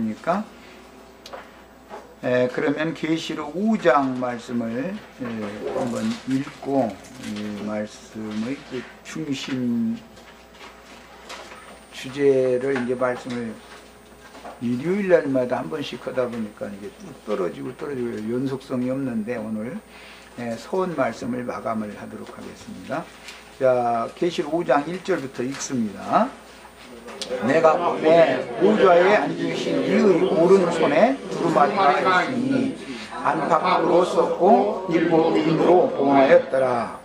그러니까 그러면 계시록 5장 말씀을 한번 읽고 이 말씀의 그 중심 주제를 이제 말씀을 일요일 날마다 한 번씩 하다 보니까 이게 뚝 떨어지고 연속성이 없는데 오늘 서원 말씀을 마감을 하도록 하겠습니다. 자, 계시록 5장 1절부터 읽습니다. 내가 내 보좌에 앉으신 이의 오른손에 두루마리가 있으니 안팎으로 썼고 일곱 인으로 봉하였더라.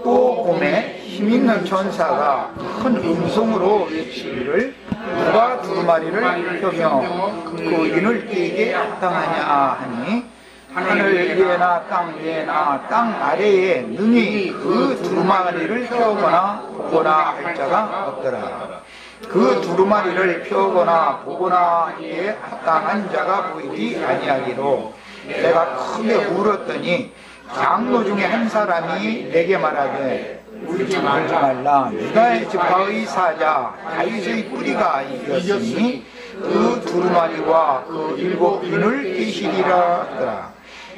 또 봄에 힘있는 천사가 큰 음성으로 외치기를 누가 두루마리를 펴며 그 인을 떼게 합당하냐 하니 하늘 위에나 땅 위에나 땅 아래에 능히 그 두루마리를 펴거나 보거나 할 자가 없더라. 그 두루마리를 펴거나 보거나에 합당한 자가 보이지 아니하기로 내가 크게 울었더니 장로 중에 한 사람이 내게 말하되 울지 말라. 유다의 지파의 사자 다윗의 뿌리가 이겼으니 그 두루마리와 그 일곱 인을 떼시리라 하더라.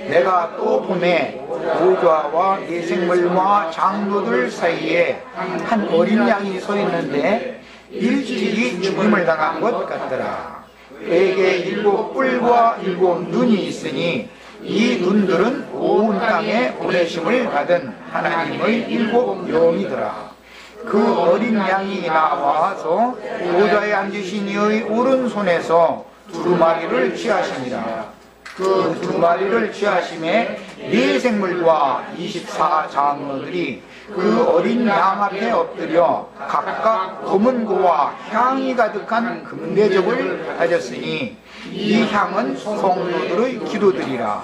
내가 또 봄에 보좌와 내생물과 장로들 사이에 한 어린 양이 서 있는데 일찍이 죽임을 당한 것 같더라. 그에게 일곱 뿔과 일곱 눈이 있으니 이 눈들은 온 땅에 보내심을 받은 하나님의 일곱 영이더라. 그 어린 양이 나와서 보좌에 앉으신 이의 오른손에서 두루마리를 취하시니라. 그 두루마리를 취하심에 네 생물과 24장로들이 그 어린 양 앞에 엎드려 각각 검은 고와 향이 가득한 금대접을 가졌으니 이 향은 성도들의 기도들이라.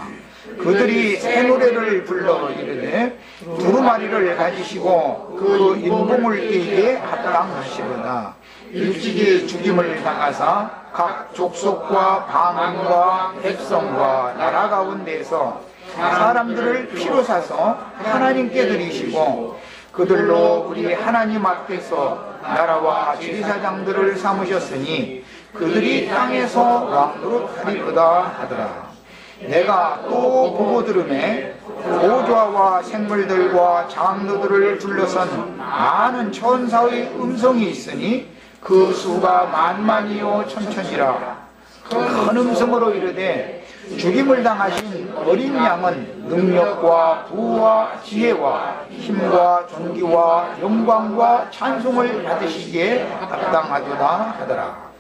그들이 새 노래를 불러 이르되 두루마리를 가지시고 그 인봉을 떼게 합당하시로다. 일찍이 죽임을 당하사 각 족속과 방언과 백성과 나라 가운데서 사람들을 피로 사서 하나님께 드리시고 그들로 우리 하나님 앞에서 나라와 제사장들을 삼으셨으니 그들이 땅에서 왕노릇하리로다 하더라. 내가 또 보고 들으매 보좌와 생물들과 장로들을 둘러선 많은 천사의 음성이 있으니 그 수가 만만이요 천천이라. 큰 음성으로 이르되 죽임을 당하신 어린 양은 능력과 부와 지혜와 힘과 존귀와 영광과 찬송을 받으시기에 합당하도다 하더라.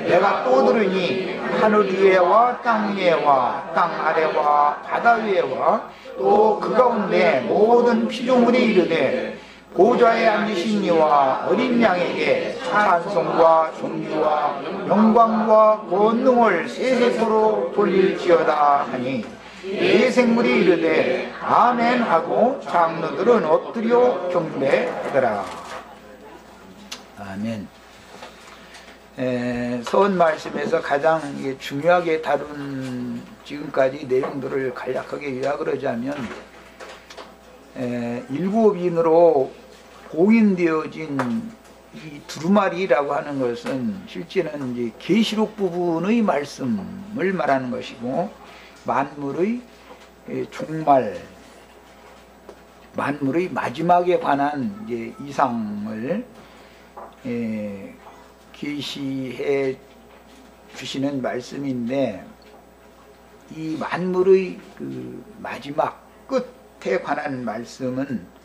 내가 또 들으니 하늘 위에와 땅 위에와 땅 아래와 바다 위에와 또 그 가운데 모든 피조물이 이르되 보좌에 앉으신 이와 어린 양에게 찬송과 존귀와 영광과 권능을 세세토록 돌릴지어다 하니 네 생물이 이르되 아멘 하고 장로들은 엎드려 경배하더라. 아멘. 서원 말씀에서 가장 중요하게 다룬 지금까지 내용들을 간략하게 요약을 하자면 일곱 인으로 봉인되어진 이 두루마리라고 하는 것은 실제는 이제 계시록 부분의 말씀을 말하는 것이고 만물의 종말, 만물의 마지막에 관한 이제 이상을 계시해 주시는 말씀인데 이 만물의 그 마지막 끝에 관한 말씀은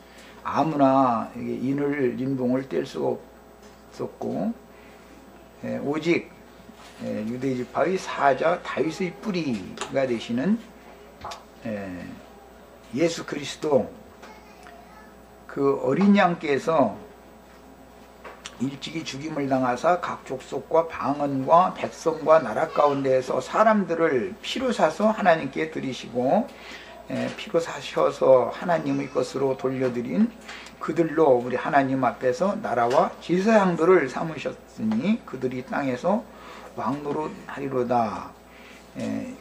아무나 인봉을 뗄 수가 없었고 오직 유대 지파의 사자 다윗의 뿌리가 되시는 예수 그리스도 그 어린 양께서 일찍이 죽임을 당하사 각 족속과 방언과 백성과 나라 가운데에서 사람들을 피로 사서 하나님께 드리시고 피로 사셔서 하나님의 것으로 돌려드린 그들로 우리 하나님 앞에서 나라와 제사장들을 삼으셨으니 그들이 땅에서 왕노릇하리로다.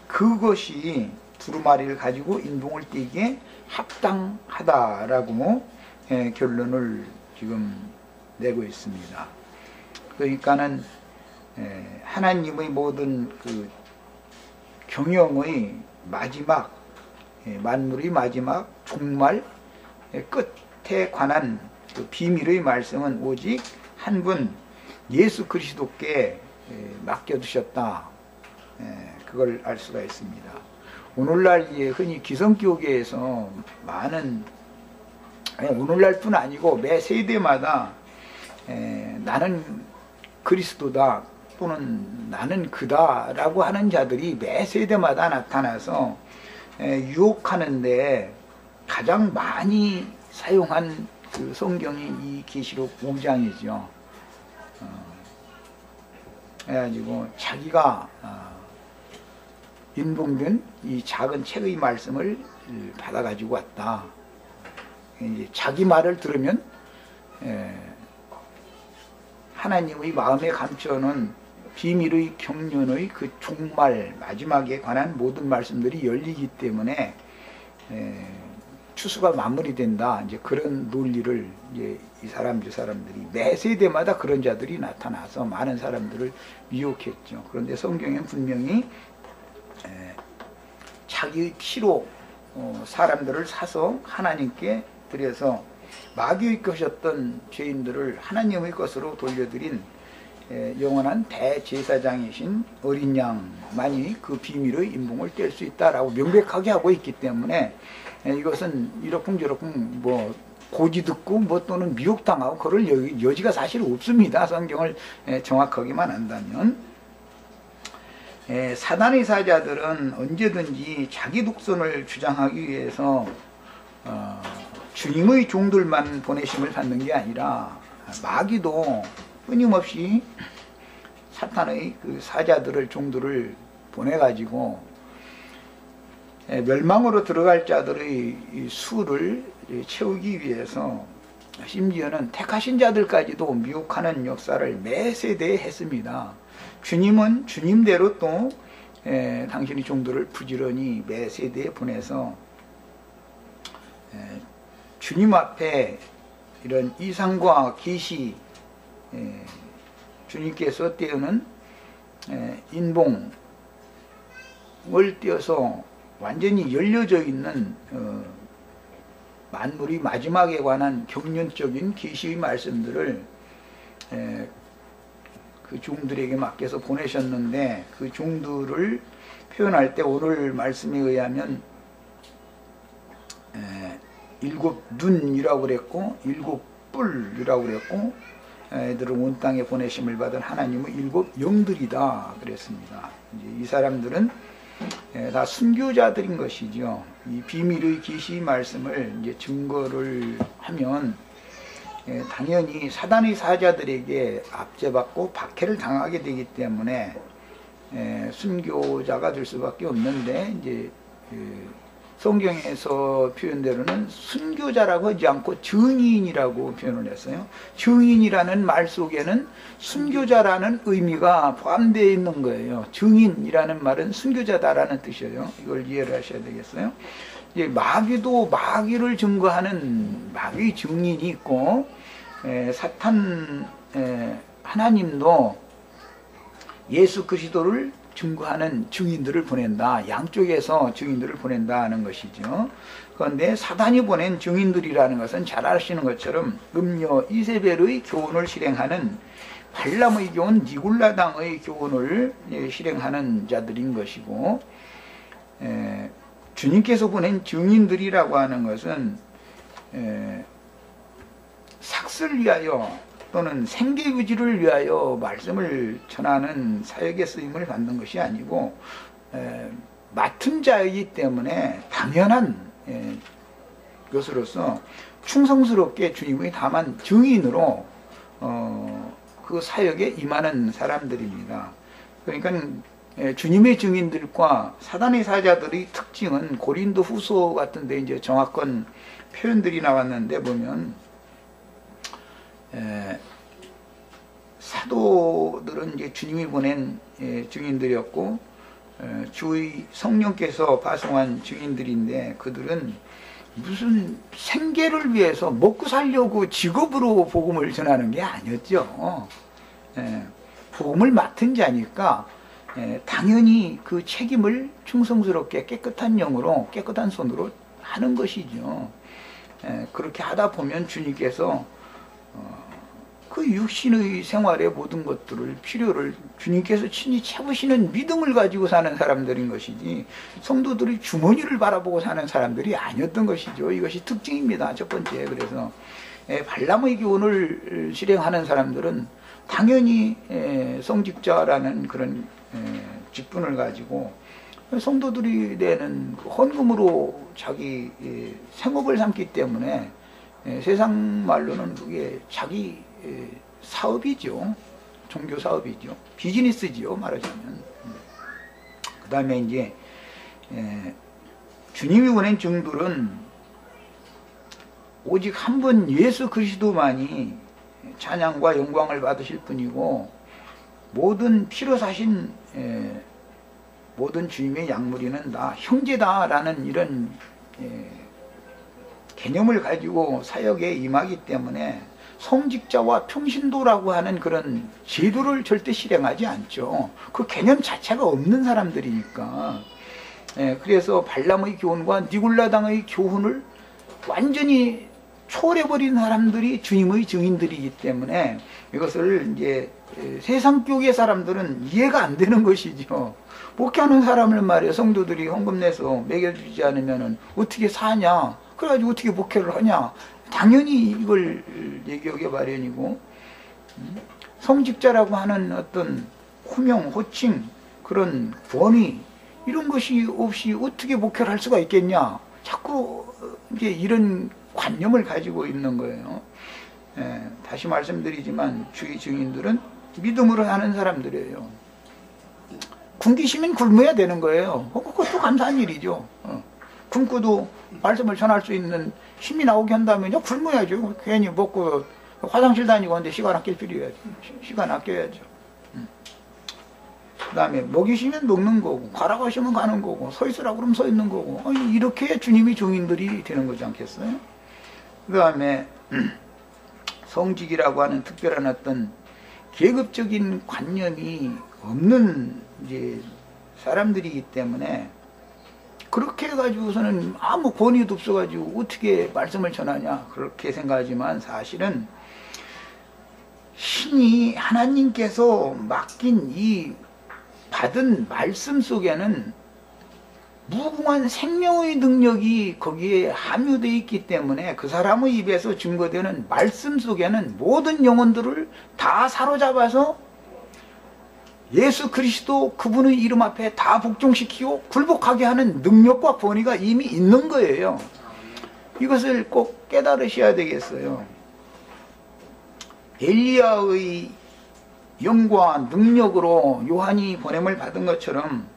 그것이 두루마리를 가지고 인봉을 떼기에 합당하다라고 결론을 지금 내고 있습니다. 그러니까는 하나님의 모든 그 경영의 마지막, 만물의 마지막 종말 끝에 관한 그 비밀의 말씀은 오직 한 분 예수 그리스도께 맡겨두셨다. 그걸 알 수가 있습니다. 오늘날 흔히 기성교계에서 많은, 오늘날뿐 아니고 매 세대마다 나는 그리스도다 또는 나는 그다 라고 하는 자들이 매 세대마다 나타나서 유혹하는데 가장 많이 사용한 그 성경이 이 계시록 5장이죠. 그래가지고 자기가 인봉된 이 작은 책의 말씀을 받아가지고 왔다. 이제 자기 말을 들으면 하나님의 마음에 감춰놓은 비밀의 경륜의 그 종말 마지막에 관한 모든 말씀들이 열리기 때문에 추수가 마무리된다. 이제 그런 논리를 이제 이 사람 저 사람들이 매 세대마다 그런 자들이 나타나서 많은 사람들을 미혹했죠. 그런데 성경엔 분명히 자기 피로 사람들을 사서 하나님께 드려서 마귀의 것이었던 죄인들을 하나님의 것으로 돌려드린 영원한 대제사장이신 어린 양만이 그 비밀의 인봉을 뗄 수 있다라고 명백하게 하고 있기 때문에 이것은 이러쿵저러쿵 뭐 고지 듣고 뭐 또는 미혹당하고 그럴 여지가 사실 없습니다. 성경을 정확하게만 안다면. 사단의 사자들은 언제든지 자기 독선을 주장하기 위해서 주님의 종들만 보내심을 받는 게 아니라 마귀도 끊임없이 사탄의 그 사자들을 종들을 보내가지고 멸망으로 들어갈 자들의 수를 채우기 위해서 심지어는 택하신 자들까지도 미혹하는 역사를 매 세대에 했습니다. 주님은 주님대로 또 당신의 종들을 부지런히 매 세대에 보내서 주님 앞에 이런 이상과 계시, 주님께서 떼우는 인봉을 떼어서 완전히 열려져 있는 만물이 마지막에 관한 경륜적인 계시의 말씀들을 그 종들에게 맡겨서 보내셨는데, 그 종들을 표현할 때 오늘 말씀에 의하면 일곱 눈이라고 그랬고 일곱 뿔이라고 그랬고, 애들을 온 땅에 보내심을 받은 하나님의 일곱 영들이다 그랬습니다. 이제 이 사람들은 다 순교자들인 것이죠. 이 비밀의 계시 말씀을 이제 증거를 하면 당연히 사단의 사자들에게 압제받고 박해를 당하게 되기 때문에 순교자가 될 수밖에 없는데, 이제 성경에서 표현대로는 순교자라고 하지 않고 증인이라고 표현을 했어요. 증인이라는 말 속에는 순교자라는 의미가 포함되어 있는 거예요. 증인이라는 말은 순교자다라는 뜻이에요. 이걸 이해를 하셔야 되겠어요. 이제 마귀도 마귀를 증거하는 마귀 증인이 있고, 사탄 하나님도 예수 그리스도를 증거하는 증인들을 보낸다. 양쪽에서 증인들을 보낸다는 것이죠. 그런데 사단이 보낸 증인들이라는 것은 잘 아시는 것처럼 음녀 이세벨의 교훈을 실행하는 발람의 교훈, 니골라당의 교훈을 실행하는 자들인 것이고, 주님께서 보낸 증인들이라고 하는 것은 삭슬 위하여 또는 생계유지를 위하여 말씀을 전하는 사역의 쓰임을 받는 것이 아니고 맡은 자이기 때문에 당연한 것으로서 충성스럽게 주님의 다만 증인으로 그 사역에 임하는 사람들입니다. 그러니까 주님의 증인들과 사단의 사자들의 특징은 고린도 후서 같은 데 이제 정확한 표현들이 나왔는데 보면, 사도들은 이제 주님이 보낸 증인들이었고, 주의 성령께서 파송한 증인들인데, 그들은 무슨 생계를 위해서 먹고 살려고 직업으로 복음을 전하는 게 아니었죠. 복음을 맡은 자니까 당연히 그 책임을 충성스럽게 깨끗한 영으로 깨끗한 손으로 하는 것이죠. 그렇게 하다 보면 주님께서 그 육신의 생활의 모든 것들을 필요를 주님께서 친히 채우시는 믿음을 가지고 사는 사람들인 것이지 성도들이 주머니를 바라보고 사는 사람들이 아니었던 것이죠. 이것이 특징입니다. 첫 번째. 그래서 발람의 교훈을 실행하는 사람들은 당연히 성직자라는 그런 직분을 가지고 성도들이 내는 헌금으로 자기 생업을 삼기 때문에 세상 말로는 그게 자기 사업이죠. 종교 사업이죠. 비즈니스지요, 말하자면. 그 다음에 이제 주님이 보낸 증들은 오직 한 분 예수 그리스도만이 찬양과 영광을 받으실 분이고 모든 피로 사신 모든 주님의 약물이는 다 형제다라는 이런 개념을 가지고 사역에 임하기 때문에 성직자와 평신도라고 하는 그런 제도를 절대 실행하지 않죠. 그 개념 자체가 없는 사람들이니까. 그래서 발람의 교훈과 니골라당의 교훈을 완전히 초월해버린 사람들이 주님의 증인들이기 때문에 이것을 이제 세상 교계 사람들은 이해가 안 되는 것이죠. 목회하는 사람을 말이에요. 성도들이 헌금 내서 먹여주지 않으면 어떻게 사냐? 그래가지고 어떻게 목회를 하냐? 당연히 이걸 얘기하기 마련이고, 성직자라고 하는 어떤 호명, 호칭, 그런 권위, 이런 것이 없이 어떻게 목회를 할 수가 있겠냐? 자꾸 이제 이런 관념을 가지고 있는 거예요. 다시 말씀드리지만 주의 증인들은 믿음으로 하는 사람들이에요. 굶기시면 굶어야 되는 거예요. 그것도 감사한 일이죠. 굶고도 말씀을 전할 수 있는 힘이 나오게 한다면요, 굶어야죠. 괜히 먹고 화장실 다니고 하는데 시간 아낄 필요야죠. 시간 아껴야죠. 그 다음에 먹이시면 먹는 거고, 가라고 하시면 가는 거고, 서 있으라고 그러면 서 있는 거고, 이렇게 주님이 종인들이 되는 거지 않겠어요? 그 다음에 성직이라고 하는 특별한 어떤 계급적인 관념이 없는 이제 사람들이기 때문에 그렇게 해가지고서는 아무 권위도 없어가지고 어떻게 말씀을 전하냐 그렇게 생각하지만 사실은 신이 하나님께서 맡긴 이 받은 말씀 속에는 무궁한 생명의 능력이 거기에 함유되어 있기 때문에 그 사람의 입에서 증거되는 말씀 속에는 모든 영혼들을 다 사로잡아서 예수 그리스도 그분의 이름 앞에 다 복종시키고 굴복하게 하는 능력과 권위가 이미 있는 거예요. 이것을 꼭 깨달으셔야 되겠어요. 엘리야의 영과 능력으로 요한이 보냄을 받은 것처럼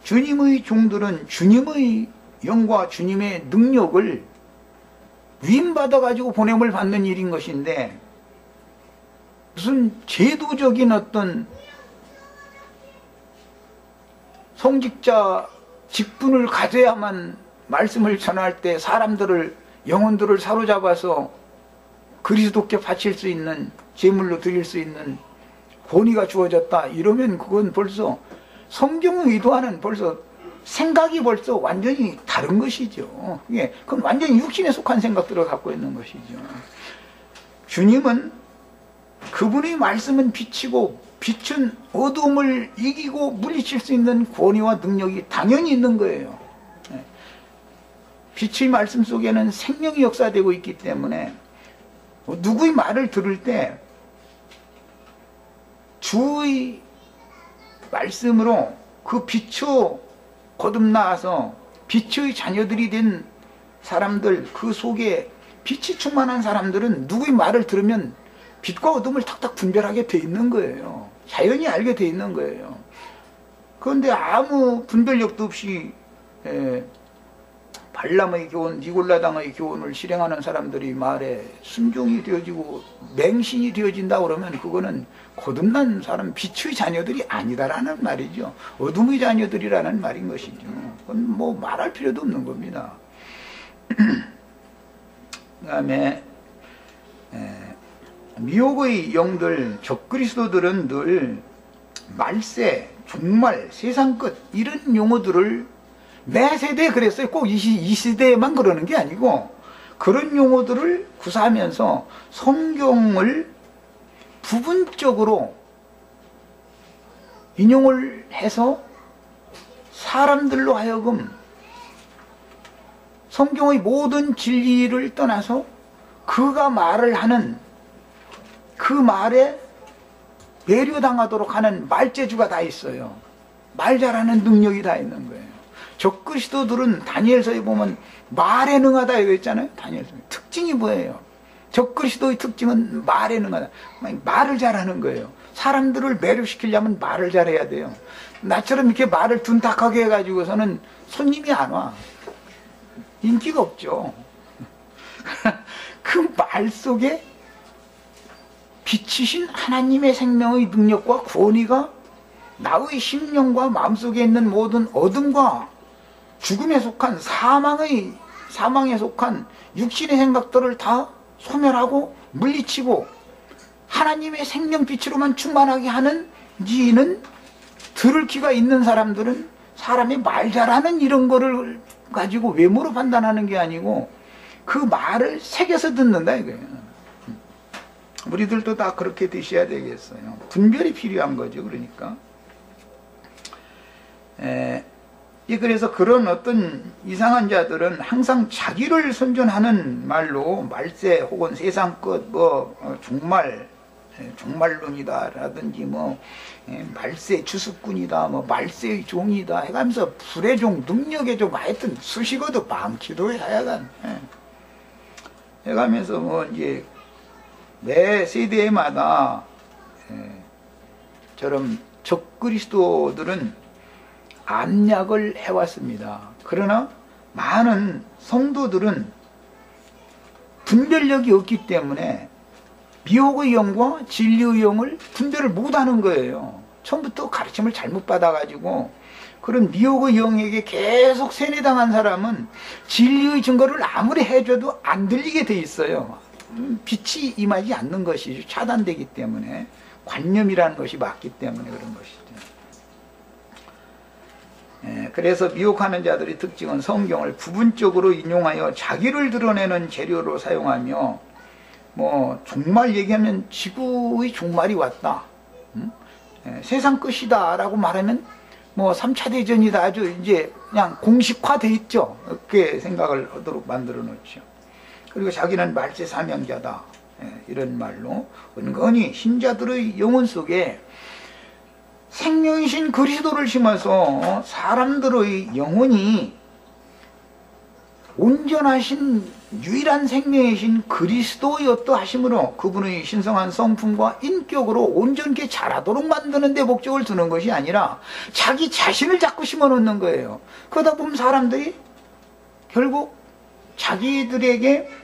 주님의 종들은 주님의 영과 주님의 능력을 위임받아 가지고 보냄을 받는 일인 것인데 무슨 제도적인 어떤 성직자 직분을 가져야만 말씀을 전할 때 사람들을 영혼들을 사로잡아서 그리스도께 바칠 수 있는 제물로 드릴 수 있는 권위가 주어졌다 이러면 그건 벌써 성경의 의도하는 벌써 생각이 벌써 완전히 다른 것이죠. 그건 완전히 육신에 속한 생각들을 갖고 있는 것이죠. 주님은 그분의 말씀은 빛이고 빛은 어둠을 이기고 물리칠 수 있는 권위와 능력이 당연히 있는 거예요. 빛의 말씀 속에는 생명이 역사되고 있기 때문에 누구의 말을 들을 때 주의 말씀으로 그 빛으로 거듭나와서 빛의 자녀들이 된 사람들, 그 속에 빛이 충만한 사람들은 누구의 말을 들으면 빛과 어둠을 탁탁 분별하게 돼 있는 거예요. 자연히 알게 돼 있는 거예요. 그런데 아무 분별력도 없이 발람의 교훈, 니골라당의 교훈을 실행하는 사람들이 말에 순종이 되어지고 맹신이 되어진다 그러면 그거는 거듭난 사람, 빛의 자녀들이 아니다라는 말이죠. 어둠의 자녀들이라는 말인 것이죠. 그건 뭐 말할 필요도 없는 겁니다. 그 다음에 미혹의 영들, 적그리스도들은 늘 말세, 종말, 세상 끝 이런 용어들을 매 세대에 그랬어요. 꼭 이 시대에만 그러는 게 아니고 그런 용어들을 구사하면서 성경을 부분적으로 인용을 해서 사람들로 하여금 성경의 모든 진리를 떠나서 그가 말을 하는 그 말에 매료당하도록 하는 말재주가 다 있어요. 말 잘하는 능력이 다 있는 거예요. 적그리스도들은 다니엘서에 보면 말에 능하다 이거 있잖아요. 다니엘서 특징이 뭐예요? 적그리스도의 특징은 말에 능하다. 말을 잘하는 거예요. 사람들을 매료시키려면 말을 잘해야 돼요. 나처럼 이렇게 말을 둔탁하게 해가지고서는 손님이 안 와. 인기가 없죠. 그 말 속에 빛이신 하나님의 생명의 능력과 권위가 나의 심령과 마음속에 있는 모든 어둠과 죽음에 속한 사망에 속한 육신의 생각들을 다 소멸하고 물리치고 하나님의 생명빛으로만 충만하게 하는 이는 들을 귀가 있는 사람들은 사람이 말 잘하는 이런 거를 가지고 외모로 판단하는 게 아니고 그 말을 새겨서 듣는다 이거예요. 우리들도 다 그렇게 드셔야 되겠어요. 분별이 필요한 거죠. 그러니까 그래서 그런 어떤 이상한 자들은 항상 자기를 선전하는 말로 말세 혹은 세상 끝 종말론이다 라든지 말세 주수꾼이다 말세의 종이다 해가면서 불의 종 능력의 종 하여튼 수식어도 많기도 하여간 해가면서 이제 매 세대마다 저런 적그리스도들은 암약을 해왔습니다. 그러나 많은 성도들은 분별력이 없기 때문에 미혹의 영과 진리의 영을 분별을 못하는 거예요. 처음부터 가르침을 잘못 받아가지고 그런 미혹의 영에게 계속 세뇌당한 사람은 진리의 증거를 아무리 해줘도 안 들리게 돼 있어요. 빛이 임하지 않는 것이 차단되기 때문에 관념이라는 것이 맞기 때문에 그런 것이죠. 그래서 미혹하는 자들의 특징은 성경을 부분적으로 인용하여 자기를 드러내는 재료로 사용하며 종말 얘기하면 지구의 종말이 왔다, 세상 끝이다 라고 말하면 3차 대전이다 아주 이제 그냥 공식화돼 있죠. 그렇게 생각을 하도록 만들어 놓죠. 그리고 자기는 말세 사명자다 이런 말로 은근히 신자들의 영혼 속에 생명이신 그리스도를 심어서 사람들의 영혼이 온전하신 유일한 생명이신 그리스도의 어떠하심으로 그분의 신성한 성품과 인격으로 온전케 자라도록 만드는 데 목적을 두는 것이 아니라 자기 자신을 자꾸 심어놓는 거예요. 그러다 보면 사람들이 결국 자기들에게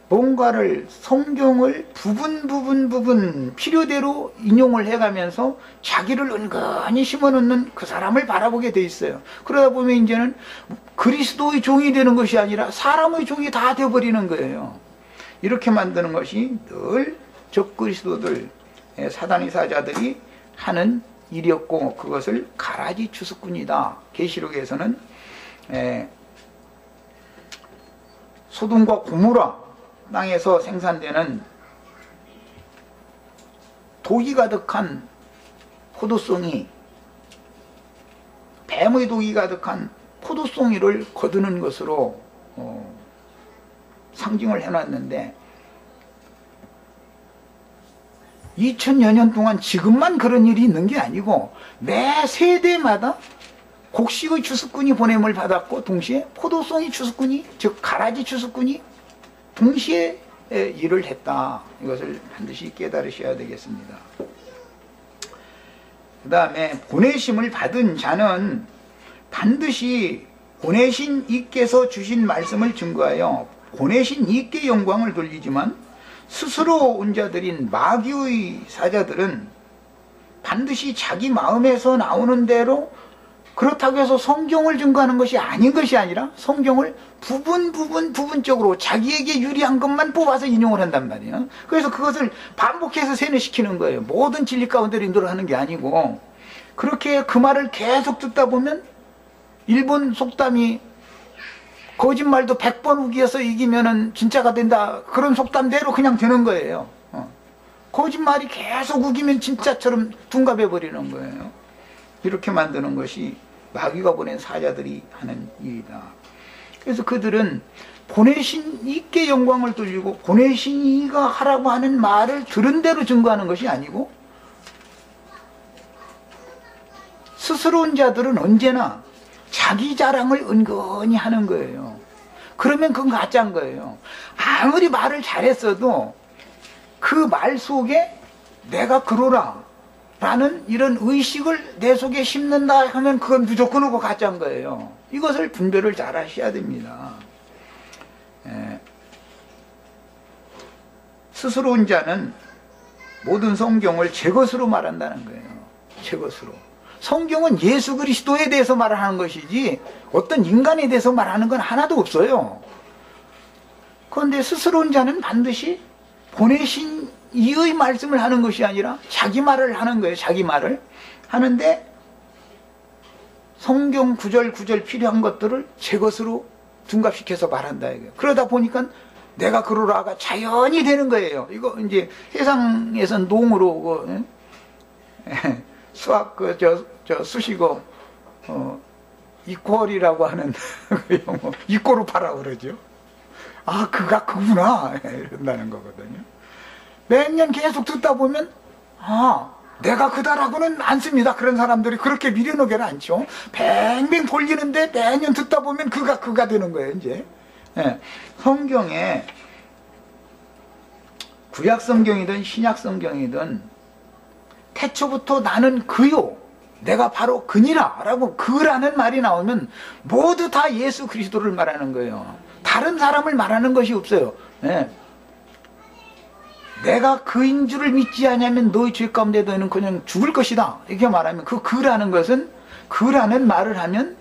뭔가를 성경을 부분 필요대로 인용을 해가면서 자기를 은근히 심어놓는 그 사람을 바라보게 돼 있어요. 그러다 보면 이제는 그리스도의 종이 되는 것이 아니라 사람의 종이 다 되어버리는 거예요. 이렇게 만드는 것이 늘 적그리스도들, 사단의 사자들이 하는 일이었고 그것을 가라지 추수꾼이다. 계시록에서는 소돔과 고모라 땅에서 생산되는 독이 가득한 포도송이, 뱀의 독이 가득한 포도송이를 거두는 것으로 상징을 해놨는데 2000여 년 동안 지금만 그런 일이 있는 게 아니고 매 세대마다 곡식의 추수꾼이 보냄을 받았고 동시에 포도송이 추수꾼이, 즉 가라지 추수꾼이 동시에 일을 했다. 이것을 반드시 깨달으셔야 되겠습니다. 그 다음에 보내심을 받은 자는 반드시 보내신 이께서 주신 말씀을 증거하여 보내신 이께 영광을 돌리지만 스스로 온 자들인 마귀의 사자들은 반드시 자기 마음에서 나오는 대로 그렇다고 해서 성경을 증거하는 것이 아닌 것이 아니라 성경을 부분적으로 자기에게 유리한 것만 뽑아서 인용을 한단 말이에요. 그래서 그것을 반복해서 세뇌시키는 거예요. 모든 진리 가운데로 인도를 하는 게 아니고, 그렇게 그 말을 계속 듣다 보면 일본 속담이 거짓말도 100번 우기어서 이기면은 진짜가 된다, 그런 속담대로 그냥 되는 거예요. 거짓말이 계속 우기면 진짜처럼 둔갑해 버리는 거예요. 이렇게 만드는 것이 마귀가 보낸 사자들이 하는 일이다. 그래서 그들은 보내신 이께 영광을 돌리고 보내신 이가 하라고 하는 말을 들은 대로 증거하는 것이 아니고, 스스로운 자들은 언제나 자기 자랑을 은근히 하는 거예요. 그러면 그건 가짜인 거예요. 아무리 말을 잘했어도 그 말 속에 내가 그러라 라는 이런 의식을 내 속에 심는다 하면 그건 무조건 오고 가짜인 거예요. 이것을 분별을 잘 하셔야 됩니다. 스스로운 자는 모든 성경을 제 것으로 말한다는 거예요. 제 것으로. 성경은 예수 그리스도에 대해서 말하는 것이지 어떤 인간에 대해서 말하는 건 하나도 없어요. 그런데 스스로운 자는 반드시 보내신 이의 말씀을 하는 것이 아니라 자기 말을 하는 거예요. 자기 말을 하는데 성경 구절 필요한 것들을 제 것으로 둔갑시켜서 말한다 이거예요. 그러다 보니까 내가 그러라가 자연히 되는 거예요. 이거 이제 세상에선 농으로 수학 수식어 이퀄이라고 하는 그 용어 이꼬로 파라 그러죠. 아, 그가 그구나 이런다는 거거든요. 몇 년 계속 듣다 보면 아, 내가 그다라고는 안 씁니다. 그런 사람들이 그렇게 미련하게는 않죠. 뱅뱅 돌리는데 매년 듣다 보면 그가 되는 거예요. 이제 성경에 구약 성경이든 신약 성경이든 태초부터 나는 그요, 내가 바로 그니라 라고 그라는 말이 나오면 모두 다 예수 그리스도를 말하는 거예요. 다른 사람을 말하는 것이 없어요. 내가 그인 줄을 믿지 않으면 너희 죄 가운데 너희는 그냥 죽을 것이다 이렇게 말하면 그 그라는 것은, 그라는 말을 하면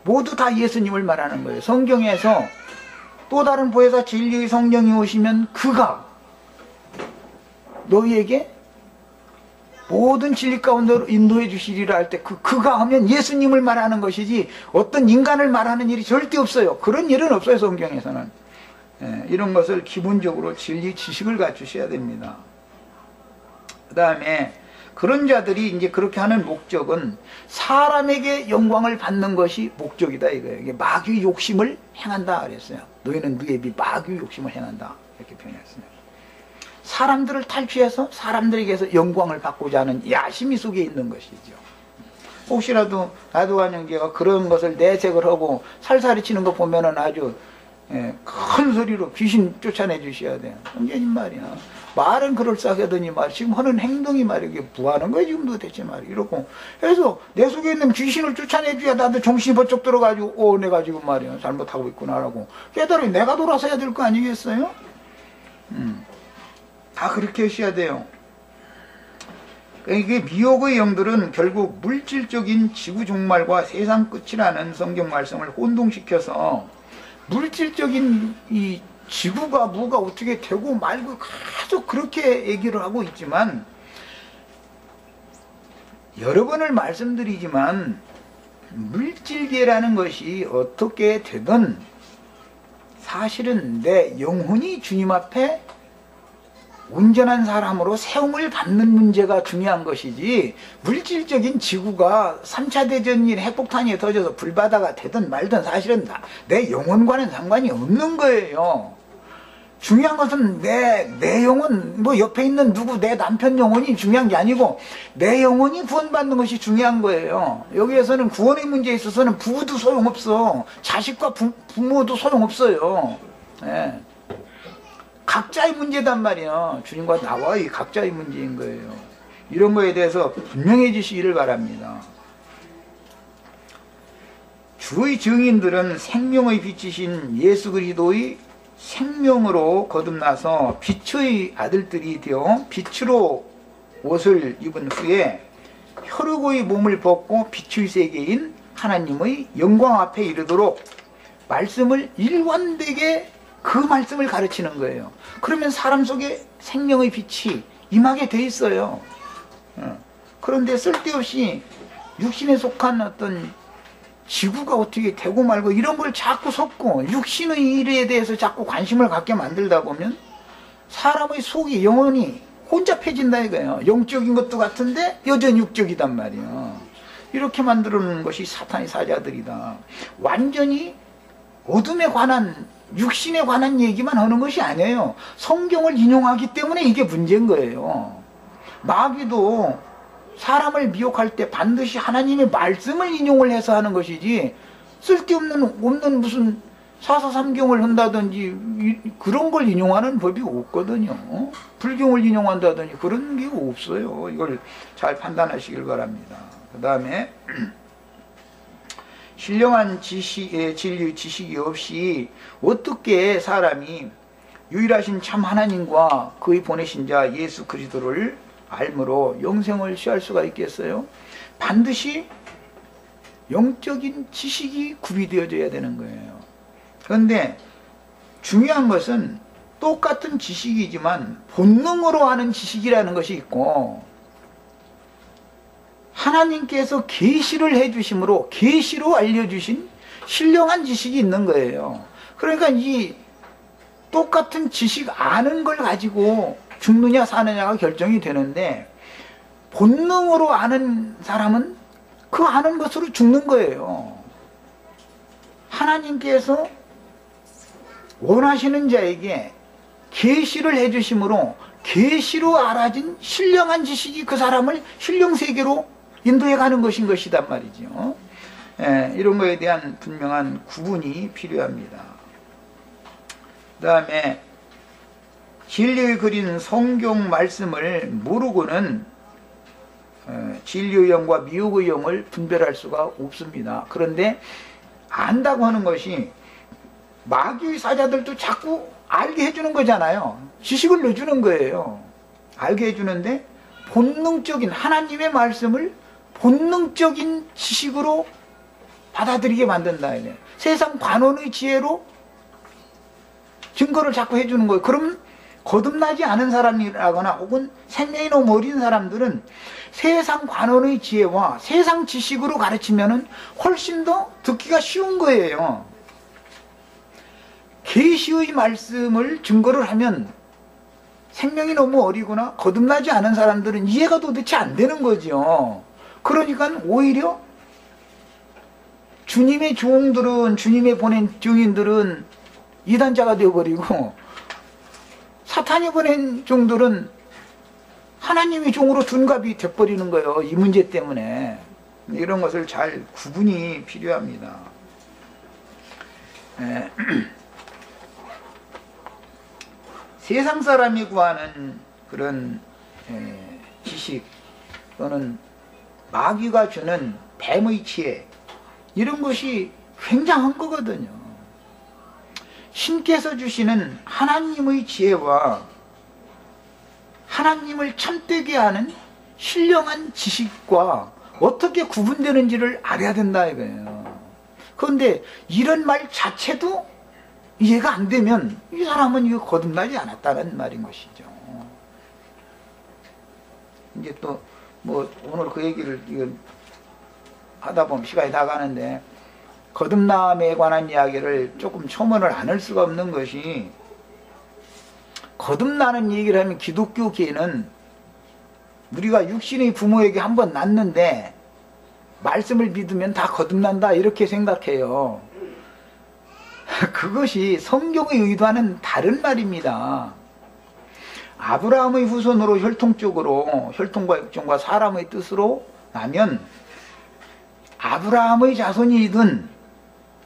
모두 다 예수님을 말하는 거예요. 성경에서 또 다른 보혜사 진리의 성령이 오시면 그가 너희에게 모든 진리 가운데로 인도해 주시리라 할 때 그가 하면 예수님을 말하는 것이지 어떤 인간을 말하는 일이 절대 없어요. 그런 일은 없어요. 성경에서는. 이런 것을 기본적으로 진리 지식을 갖추셔야 됩니다. 그 다음에 그런 자들이 이제 그렇게 하는 목적은 사람에게 영광을 받는 것이 목적이다 이거예요. 이게 마귀 욕심을 행한다 그랬어요. 너희는 누에 비해 마귀 욕심을 행한다 이렇게 표현했어요. 사람들을 탈취해서 사람들에게서 영광을 받고자 하는 야심이 속에 있는 것이죠. 혹시라도 나도한 형제가 그런 것을 내색을 하고 살살이 치는 거 보면은 아주 큰 소리로 귀신 쫓아내 주셔야 돼요. 형제님 말이야. 말은 그럴싸하더니 말이야. 지금 하는 행동이 말이야. 이게 뭐하는 거야 지금 도대체 말이야. 이러고 해서 내 속에 있는 귀신을 쫓아내줘야 나도 정신이 번쩍 들어가지고 내가 지금 말이야 잘못하고 있구나라고 깨달으면 내가 돌아서야 될 거 아니겠어요? 다 그렇게 하셔야 돼요. 이게 미혹의 영들은 결국 물질적인 지구 종말과 세상 끝이라는 성경 말씀을 혼동시켜서 물질적인 이 지구가 뭐가 어떻게 되고 말고 계속 그렇게 얘기를 하고 있지만, 여러 번을 말씀드리지만 물질계라는 것이 어떻게 되든 사실은 내 영혼이 주님 앞에 온전한 사람으로 세움을 받는 문제가 중요한 것이지, 물질적인 지구가 3차 대전이 핵폭탄이 터져서 불바다가 되든 말든 사실은 내 영혼과는 상관이 없는 거예요. 중요한 것은 내 영혼, 뭐 옆에 있는 누구 내 남편 영혼이 중요한 게 아니고 내 영혼이 구원받는 것이 중요한 거예요. 여기에서는 구원의 문제에 있어서는 부부도 소용없어. 자식과 부모도 소용없어요. 각자의 문제단 말이에요. 주님과 나와의 각자의 문제인 거예요. 이런 거에 대해서 분명해지시기를 바랍니다. 주의 증인들은 생명의 빛이신 예수 그리스도의 생명으로 거듭나서 빛의 아들들이 되어 빛으로 옷을 입은 후에 혈육의 몸을 벗고 빛의 세계인 하나님의 영광 앞에 이르도록 말씀을 일관되게 그 말씀을 가르치는 거예요. 그러면 사람 속에 생명의 빛이 임하게 돼 있어요. 그런데 쓸데없이 육신에 속한 어떤 지구가 어떻게 되고 말고 이런 걸 자꾸 섞고 육신의 일에 대해서 자꾸 관심을 갖게 만들다 보면 사람의 속이 영혼이 혼잡해진다 이거예요. 영적인 것도 같은데 여전히 육적이단 말이에요. 이렇게 만들어 놓는 것이 사탄의 사자들이다. 완전히 어둠에 관한, 육신에 관한 얘기만 하는 것이 아니에요. 성경을 인용하기 때문에 이게 문제인 거예요. 마귀도 사람을 미혹할 때 반드시 하나님의 말씀을 인용을 해서 하는 것이지 쓸데없는 무슨 사사삼경을 한다든지 그런 걸 인용하는 법이 없거든요. 불경을 인용한다든지 그런 게 없어요. 이걸 잘 판단하시길 바랍니다. 그 다음에 신령한 진리 지식이 없이 어떻게 사람이 유일하신 참 하나님과 그의 보내신 자 예수 그리스도를 알므로 영생을 취할 수가 있겠어요? 반드시 영적인 지식이 구비되어져야 되는 거예요. 그런데 중요한 것은 똑같은 지식이지만 본능으로 하는 지식이라는 것이 있고 하나님께서 계시를 해주심으로 계시로 알려주신 신령한 지식이 있는 거예요. 그러니까 이 똑같은 지식 아는 걸 가지고 죽느냐 사느냐가 결정이 되는데 본능으로 아는 사람은 그 아는 것으로 죽는 거예요. 하나님께서 원하시는 자에게 계시를 해주심으로 계시로 알아진 신령한 지식이 그 사람을 신령세계로 인도해 가는 것이단 말이죠. 이런 거에 대한 분명한 구분이 필요합니다. 그 다음에 진리의 그린 성경 말씀을 모르고는 진리의 영과 미혹의 영을 분별할 수가 없습니다. 그런데 안다고 하는 것이 마귀의 사자들도 자꾸 알게 해주는 거잖아요. 지식을 넣어주는 거예요. 알게 해주는데 본능적인 하나님의 말씀을 본능적인 지식으로 받아들이게 만든다. 세상 관원의 지혜로 증거를 자꾸 해주는 거예요. 그러면 거듭나지 않은 사람이라거나 혹은 생명이 너무 어린 사람들은 세상 관원의 지혜와 세상 지식으로 가르치면은 훨씬 더 듣기가 쉬운 거예요. 계시의 말씀을 증거를 하면 생명이 너무 어리거나 거듭나지 않은 사람들은 이해가 도대체 안 되는 거죠. 그러니까 오히려 주님의 종들은, 주님의 보낸 증인들은 이단자가 되어버리고 사탄이 보낸 종들은 하나님의 종으로 둔갑이 돼버리는 거예요. 이 문제 때문에. 이런 것을 잘 구분이 필요합니다. 세상 사람이 구하는 그런 지식 또는 마귀가 주는 뱀의 지혜 이런 것이 굉장한 거거든요. 신께서 주시는 하나님의 지혜와 하나님을 참되게 하는 신령한 지식과 어떻게 구분되는지를 알아야 된다 이거예요. 그런데 이런 말 자체도 이해가 안 되면 이 사람은 이거 거듭나지 않았다는 말인 것이죠. 이제 또 뭐 오늘 그 얘기를 이건 하다 보면 시간이 다 가는데 거듭남에 관한 이야기를 조금 첨언을 안 할 수가 없는 것이 거듭나는 얘기를 하면 기독교계는 우리가 육신의 부모에게 한번 낳는데 말씀을 믿으면 다 거듭난다 이렇게 생각해요. 그것이 성경의 의도와는 다른 말입니다. 아브라함의 후손으로 혈통적으로 혈통과 육정과 사람의 뜻으로 나면 아브라함의 자손이든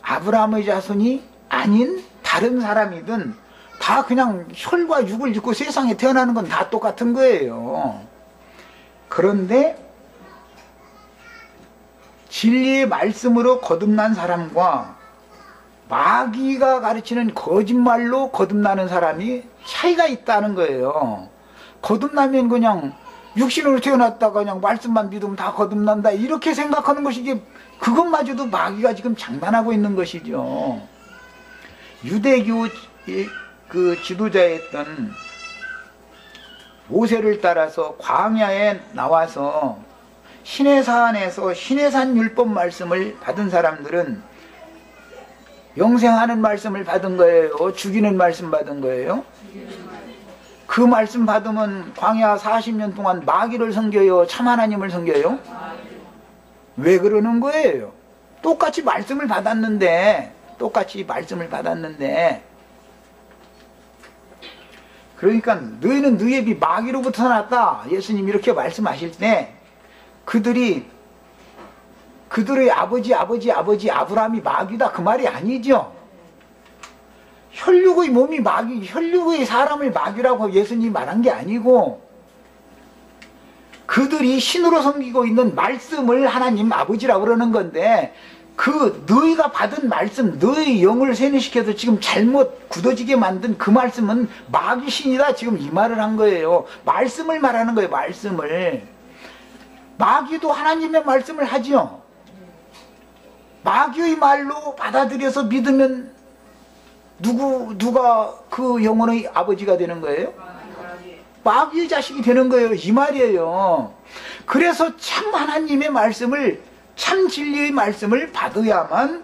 아브라함의 자손이 아닌 다른 사람이든 다 그냥 혈과 육을 입고 세상에 태어나는 건 다 똑같은 거예요. 그런데 진리의 말씀으로 거듭난 사람과 마귀가 가르치는 거짓말로 거듭나는 사람이 차이가 있다는 거예요. 거듭나면 그냥 육신으로 태어났다가 그냥 말씀만 믿으면 다 거듭난다 이렇게 생각하는 것이 이게 그것마저도 마귀가 지금 장난하고 있는 것이죠. 유대교 그 지도자였던 모세를 따라서 광야에 나와서 시내산에서 시내산 율법 말씀을 받은 사람들은 영생하는 말씀을 받은 거예요? 죽이는 말씀 받은 거예요? 그 말씀 받으면 광야 40년 동안 마귀를 섬겨요? 참 하나님을 섬겨요? 왜 그러는 거예요? 똑같이 말씀을 받았는데 그러니까 너희는 너희 비 마귀로부터 났다 예수님 이렇게 말씀하실 때 그들의 아버지 아브라함이 마귀다 그 말이 아니죠. 혈육의 몸이 마귀, 혈육의 사람을 마귀라고 예수님이 말한 게 아니고 그들이 신으로 섬기고 있는 말씀을 하나님 아버지라고 그러는 건데 그 너희가 받은 말씀, 너희 영을 세뇌시켜서 지금 잘못 굳어지게 만든 그 말씀은 마귀 신이다 지금 이 말을 한 거예요. 말씀을 말하는 거예요. 말씀을. 마귀도 하나님의 말씀을 하지요. 마귀의 말로 받아들여서 믿으면 누가 그 영혼의 아버지가 되는 거예요? 마귀의 자식이 되는 거예요. 이 말이에요. 그래서 참 하나님의 말씀을 참 진리의 말씀을 받아야만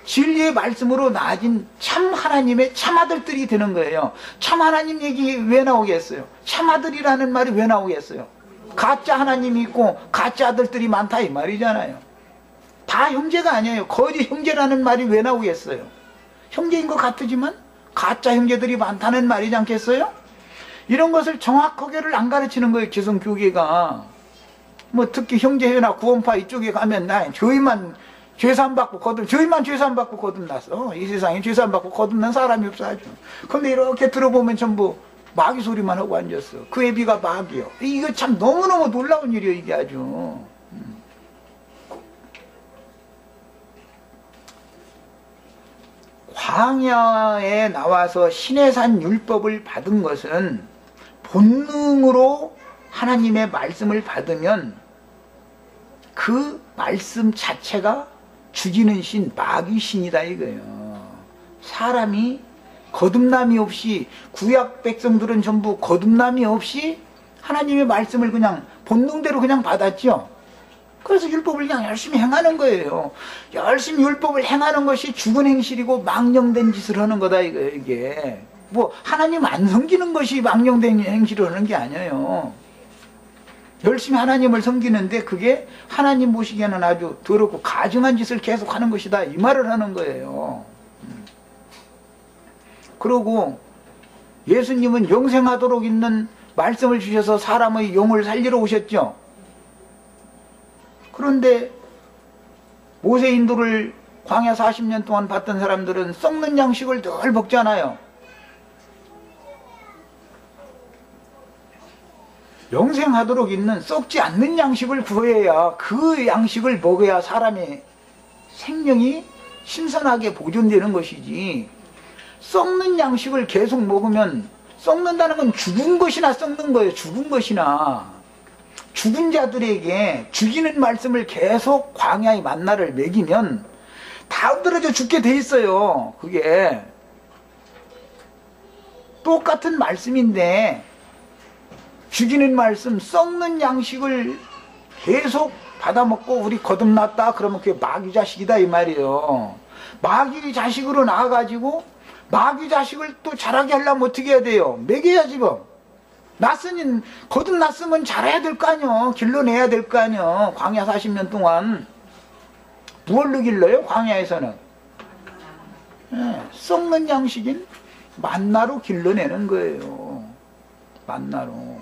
진리의 말씀으로 나아진 참 하나님의 참 아들들이 되는 거예요. 참 하나님 얘기 왜 나오겠어요? 참 아들이라는 말이 왜 나오겠어요? 가짜 하나님이 있고 가짜 아들들이 많다 이 말이잖아요. 다 형제가 아니에요. 거짓 형제라는 말이 왜 나오겠어요? 형제인 것 같지만 가짜 형제들이 많다는 말이지 않겠어요? 이런 것을 정확하게를 안 가르치는 거예요. 개성교계가. 뭐 특히 형제회나 구원파 이쪽에 가면 저희만 죄산받고 저희만 죄산받고 거듭났어. 이 세상에 죄산받고 거듭난 사람이 없어 아주. 근데 이렇게 들어보면 전부 마귀 소리만 하고 앉았어. 그 애비가 마귀요. 이거 참 너무너무 놀라운 일이에요 이게 아주. 광야에 나와서 시내산 율법을 받은 것은 본능으로 하나님의 말씀을 받으면 그 말씀 자체가 죽이는 신, 마귀 신이다 이거예요. 사람이 거듭남이 없이 구약 백성들은 전부 거듭남이 없이 하나님의 말씀을 그냥 본능대로 그냥 받았죠. 그래서 율법을 그냥 열심히 행하는 거예요. 열심히 율법을 행하는 것이 죽은 행실이고 망령된 짓을 하는 거다 이거예요. 이게 뭐 하나님 안 섬기는 것이 망령된 행실을 하는 게 아니에요. 열심히 하나님을 섬기는데 그게 하나님 보시기에는 아주 더럽고 가증한 짓을 계속 하는 것이다 이 말을 하는 거예요. 그러고 예수님은 영생하도록 있는 말씀을 주셔서 사람의 영을 살리러 오셨죠. 그런데 모세 인도를 광야 40년 동안 받던 사람들은 썩는 양식을 늘 먹잖아요. 영생하도록 있는 썩지 않는 양식을 구해야 그 양식을 먹어야 사람의 생명이 신선하게 보존되는 것이지 썩는 양식을 계속 먹으면 썩는다는 건 죽은 것이나 썩는 거예요. 죽은 것이나 죽은 자들에게 죽이는 말씀을 계속 광야의 만나를 먹이면 다 엎드러져 죽게 돼 있어요. 그게 똑같은 말씀인데 죽이는 말씀, 썩는 양식을 계속 받아먹고 우리 거듭났다 그러면 그게 마귀 자식이다 이 말이에요. 마귀 자식으로 나와가지고 마귀 자식을 또 자라게 하려면 어떻게 해야 돼요? 먹여야지 뭐. 났으니 거듭났으면 자라야 될 거 아니요. 길러내야 될 거 아니요. 광야 40년 동안 무얼로 길러요? 광야에서는 썩는 양식인 만나로 길러내는 거예요. 만나로.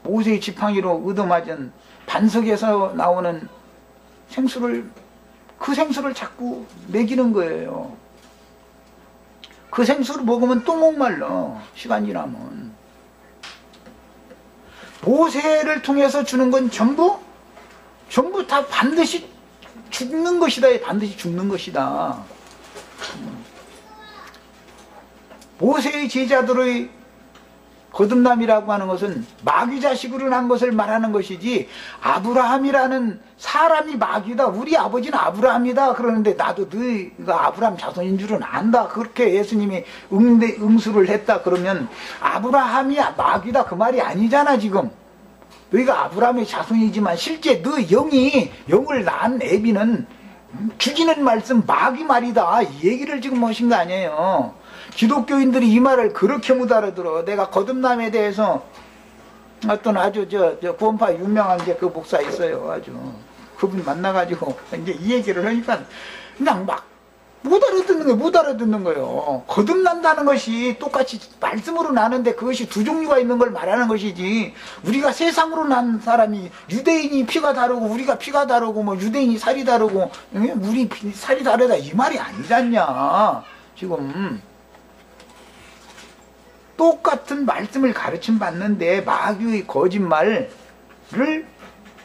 모세의 지팡이로 얻어맞은 반석에서 나오는 생수를 그 생수를 자꾸 먹이는 거예요. 그 생수를 먹으면 또 목말라. 시간 지나면. 모세를 통해서 주는 건 전부 다 반드시 죽는 것이다. 반드시 죽는 것이다. 모세의 제자들의 거듭남이라고 하는 것은 마귀 자식으로 난 것을 말하는 것이지, 아브라함이라는 사람이 마귀다, 우리 아버지는 아브라함이다 그러는데 나도 너희가 아브라함 자손인 줄은 안다, 그렇게 예수님이 응수를 했다 그러면 아브라함이 마귀다 그 말이 아니잖아. 지금 너희가 아브라함의 자손이지만 실제 너 영을 낳은 애비는 죽이는 말씀 마귀 말이다, 이 얘기를 지금 하신 거 아니에요. 기독교인들이 이 말을 그렇게 못 알아들어. 내가 거듭남에 대해서 어떤 아주 구원파 유명한 그 목사 있어요. 아주 그분 만나가지고 이제 이 얘기를 하니까 그냥 막 못 알아듣는 거예요. 거듭난다는 것이 똑같이 말씀으로 나는데 그것이 두 종류가 있는 걸 말하는 것이지, 우리가 세상으로 난 사람이 유대인이 피가 다르고 우리가 피가 다르고 뭐 유대인이 살이 다르고 우리 살이 다르다 이 말이 아니잖냐. 지금 똑같은 말씀을 가르침 받는데 마귀의 거짓말을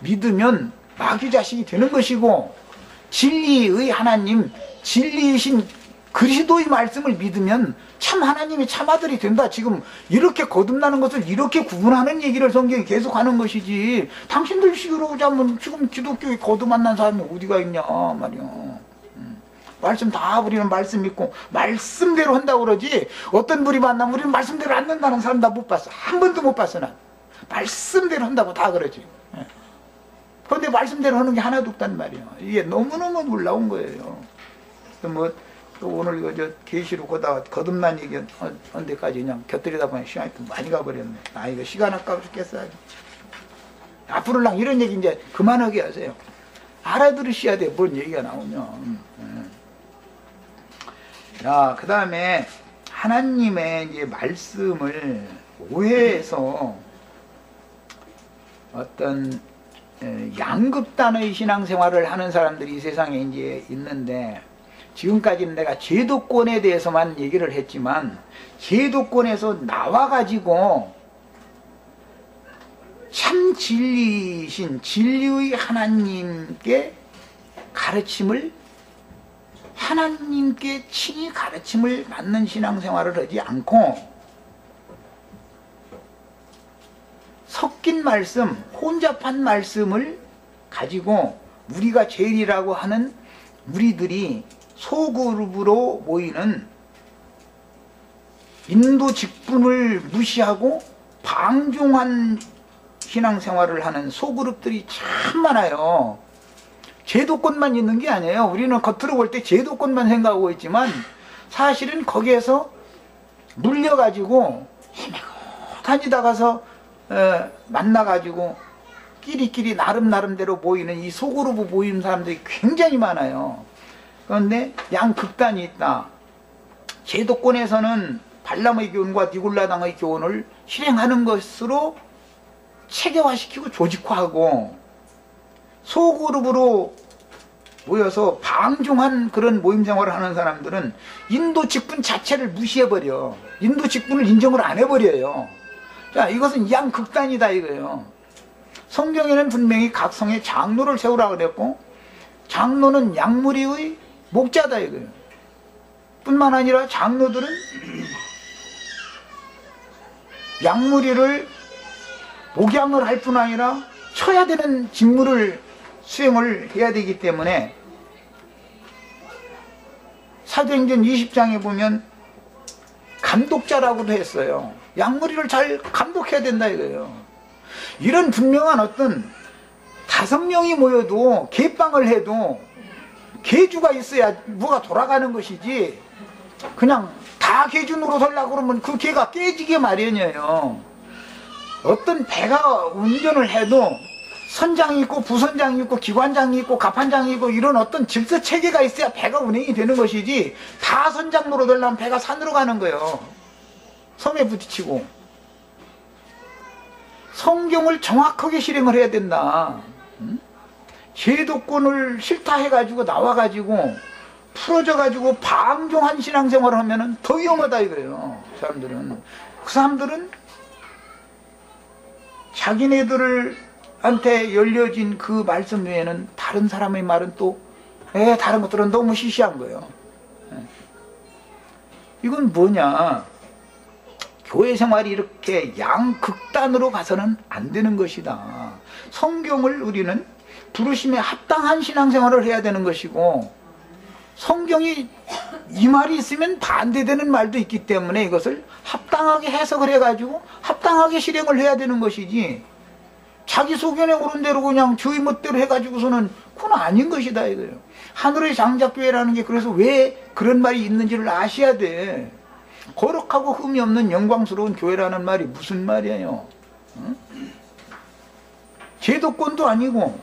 믿으면 마귀 자식이 되는 것이고, 진리의 하나님, 진리이신 그리스도의 말씀을 믿으면 참 하나님의 참 아들이 된다. 지금 이렇게 거듭나는 것을 이렇게 구분하는 얘기를 성경이 계속 하는 것이지, 당신들 식으로 보자면 지금 기독교에 거듭 안 난 사람이 어디가 있냐 말이야. 말씀 다 우리는 말씀 믿고 말씀대로 한다고 그러지, 어떤 분이 만나면 우리는 말씀대로 안 된다는 사람 나 못 봤어. 한 번도 못 봤어. 난 말씀대로 한다고 다 그러지. 그런데 말씀대로 하는 게 하나도 없단 말이야. 이게 너무너무 놀라운 거예요. 뭐 또 오늘 이거 계시로 보다가 거듭난 얘기 한 데까지 그냥 곁들이다 보니 시간이 또 많이 가버렸네. 아, 이거 시간 아까워 죽겠어. 앞으로랑 이런 얘기 이제 그만하게 하세요. 알아들으셔야 돼, 뭔 얘기가 나오면. 자, 그 다음에 하나님의 이제 말씀을 오해해서 어떤 양극단의 신앙생활을 하는 사람들이 이 세상에 이제 있는데, 지금까지는 내가 제도권에 대해서만 얘기를 했지만, 제도권에서 나와가지고 참 진리이신 진리의 하나님께 가르침을, 하나님께 친히 가르침을 받는 신앙생활을 하지 않고 섞인 말씀, 혼잡한 말씀을 가지고 우리가 제일이라고 하는 우리들이 소그룹으로 모이는 인도 직분을 무시하고 방종한 신앙생활을 하는 소그룹들이 참 많아요. 제도권만 있는 게 아니에요. 우리는 겉으로 볼 때 제도권만 생각하고 있지만 사실은 거기에서 물려가지고 헤매고 다니다가서 만나가지고 끼리끼리 나름대로 모이는 이 소그룹 모이는 사람들이 굉장히 많아요. 그런데 양극단이 있다. 제도권에서는 발람의 교훈과 니골라당의 교훈을 실행하는 것으로 체계화시키고 조직화하고, 소그룹으로 모여서 방종한 그런 모임 생활을 하는 사람들은 인도 직분 자체를 무시해버려. 인도 직분을 인정을 안 해버려요. 자, 이것은 양극단이다 이거예요. 성경에는 분명히 각 성에 장로를 세우라고 그랬고, 장로는 양무리의 목자다 이거예요. 뿐만 아니라 장로들은 양무리를 목양을 할 뿐 아니라 쳐야 되는 직무를 수행을 해야 되기 때문에, 사도행전 20장에 보면 감독자라고도 했어요. 양무리를 잘 감독해야 된다 이거예요. 이런 분명한 어떤 5명이 모여도 개빵을 해도 개주가 있어야 뭐가 돌아가는 것이지, 그냥 다 개주로 살려고 그러면 그 개가 깨지게 마련이에요. 어떤 배가 운전을 해도 선장이 있고 부선장이 있고 기관장이 있고 갑판장이 있고 이런 어떤 질서 체계가 있어야 배가 운행이 되는 것이지, 다 선장으로 되려면 배가 산으로 가는 거예요. 섬에 부딪히고. 성경을 정확하게 실행을 해야 된다. 제도권을 싫다 해가지고 나와가지고 풀어져가지고 방종한 신앙생활을 하면은 더 위험하다 이거예요. 그 사람들은 자기네들한테 열려진 그 말씀 외에는 다른 사람의 말은 또 다른 것들은 너무 시시한 거예요. 이건 뭐냐, 교회 생활이 이렇게 양극단으로 가서는 안 되는 것이다. 성경을 우리는 부르심에 합당한 신앙생활을 해야 되는 것이고, 성경이 이 말이 있으면 반대되는 말도 있기 때문에 이것을 합당하게 해석을 해가지고 합당하게 실행을 해야 되는 것이지, 자기 소견에 오른 대로 그냥 저희 멋대로 해가지고서는 그건 아닌 것이다 이거예요. 하늘의 장작교회라는 게 그래서 왜 그런 말이 있는지를 아셔야 돼. 거룩하고 흠이 없는 영광스러운 교회라는 말이 무슨 말이에요? 응? 제도권도 아니고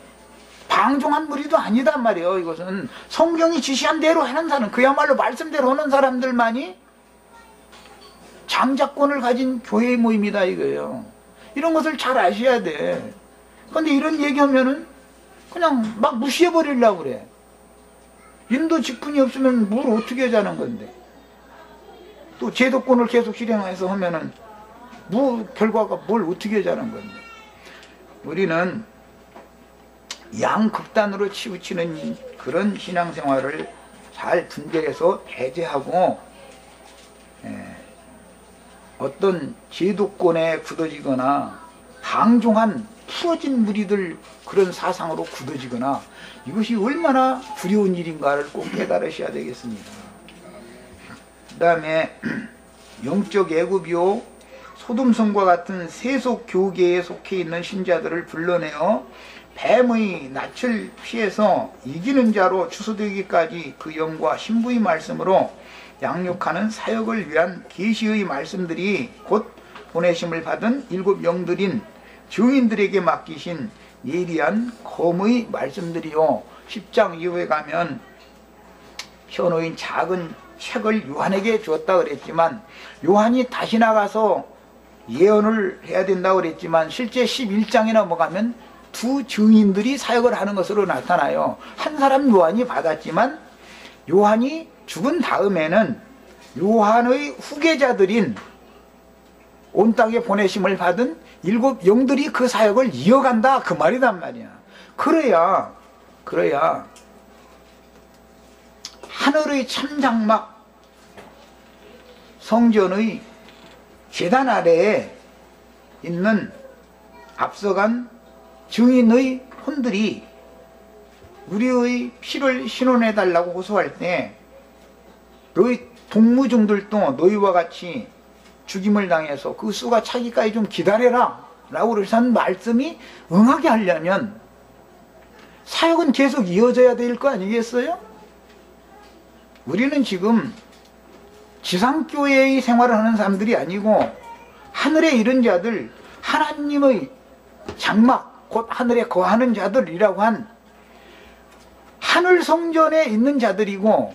방종한 무리도 아니단 말이에요. 이것은 성경이 지시한 대로 하는 사람, 그야말로 말씀대로 하는 사람들만이 장자권을 가진 교회의 모임이다 이거예요. 이런 것을 잘 아셔야 돼. 근데 이런 얘기하면은 그냥 막 무시해버리려고 그래. 인도 직분이 없으면 뭘 어떻게 하자는 건데. 또 제도권을 계속 실행해서 하면은 결과가 뭘 어떻게 하자는 건데. 우리는 양극단으로 치우치는 그런 신앙생활을 잘 분별해서 배제하고, 어떤 제도권에 굳어지거나 방종한 풀어진 무리들 그런 사상으로 굳어지거나, 이것이 얼마나 두려운 일인가를 꼭 깨달으셔야 되겠습니다. 그 다음에 영적 애굽이요 소돔성과 같은 세속 교계에 속해 있는 신자들을 불러내어 뱀의 낯을 피해서 이기는 자로 추수되기까지 그 영과 신부의 말씀으로 양육하는 사역을 위한 계시의 말씀들이 곧 보내심을 받은 7 영들인 증인들에게 맡기신 예리한 검의 말씀들이요. 10장 이후에 가면 현호인 작은 책을 요한에게 주었다 그랬지만, 요한이 다시 나가서 예언을 해야 된다고 그랬지만, 실제 11장에 넘어가면 2 증인들이 사역을 하는 것으로 나타나요. 한 사람 요한이 받았지만, 요한이 죽은 다음에는 요한의 후계자들인 온 땅에 보내심을 받은 7 영들이 그 사역을 이어간다 그 말이란 말이야. 그래야 하늘의 참장막 성전의 제단 아래에 있는 앞서간 증인의 혼들이 우리의 피를 신원해 달라고 호소할 때, 너희 동무중들도 너희와 같이 죽임을 당해서 그 수가 차기까지 좀 기다려라 라고 그러신 말씀이 응하게 하려면 사역은 계속 이어져야 될 거 아니겠어요? 우리는 지금 지상교회의 생활을 하는 사람들이 아니고 하늘에 이른 자들, 하나님의 장막, 곧 하늘에 거하는 자들이라고 한 하늘 성전에 있는 자들이고,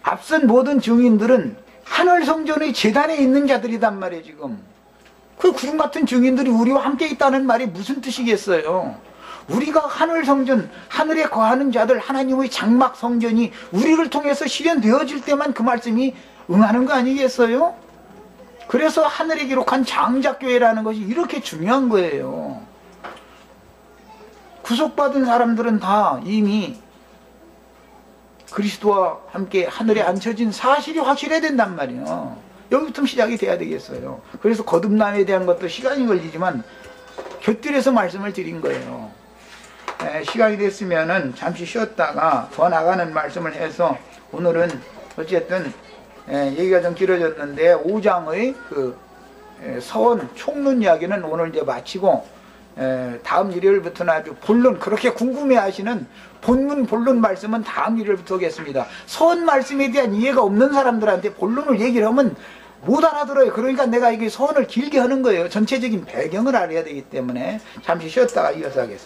앞선 모든 증인들은 하늘 성전의 제단에 있는 자들이단 말이에요. 지금 그 구름 같은 증인들이 우리와 함께 있다는 말이 무슨 뜻이겠어요? 우리가 하늘 성전, 하늘에 거하는 자들, 하나님의 장막 성전이 우리를 통해서 실현되어질 때만 그 말씀이 응하는 거 아니겠어요? 그래서 하늘에 기록한 장자교회라는 것이 이렇게 중요한 거예요. 구속받은 사람들은 다 이미 그리스도와 함께 하늘에 앉혀진 사실이 확실해야 된단 말이에요. 여기부터 시작이 돼야 되겠어요. 그래서 거듭남에 대한 것도 시간이 걸리지만 곁들여서 말씀을 드린 거예요. 시간이 됐으면은 잠시 쉬었다가 더 나가는 말씀을 해서, 오늘은 어쨌든 얘기가 좀 길어졌는데 5장의 그 서원 총론 이야기는 오늘 이제 마치고, 다음 일요일부터는 아주 본론, 그렇게 궁금해하시는 본론 말씀은 다음 일요일부터 하겠습니다. 서원 말씀에 대한 이해가 없는 사람들한테 본론을 얘기를 하면 못 알아들어요. 그러니까 내가 이게 서원을 길게 하는 거예요. 전체적인 배경을 알아야 되기 때문에 잠시 쉬었다가 이어서 하겠습니다.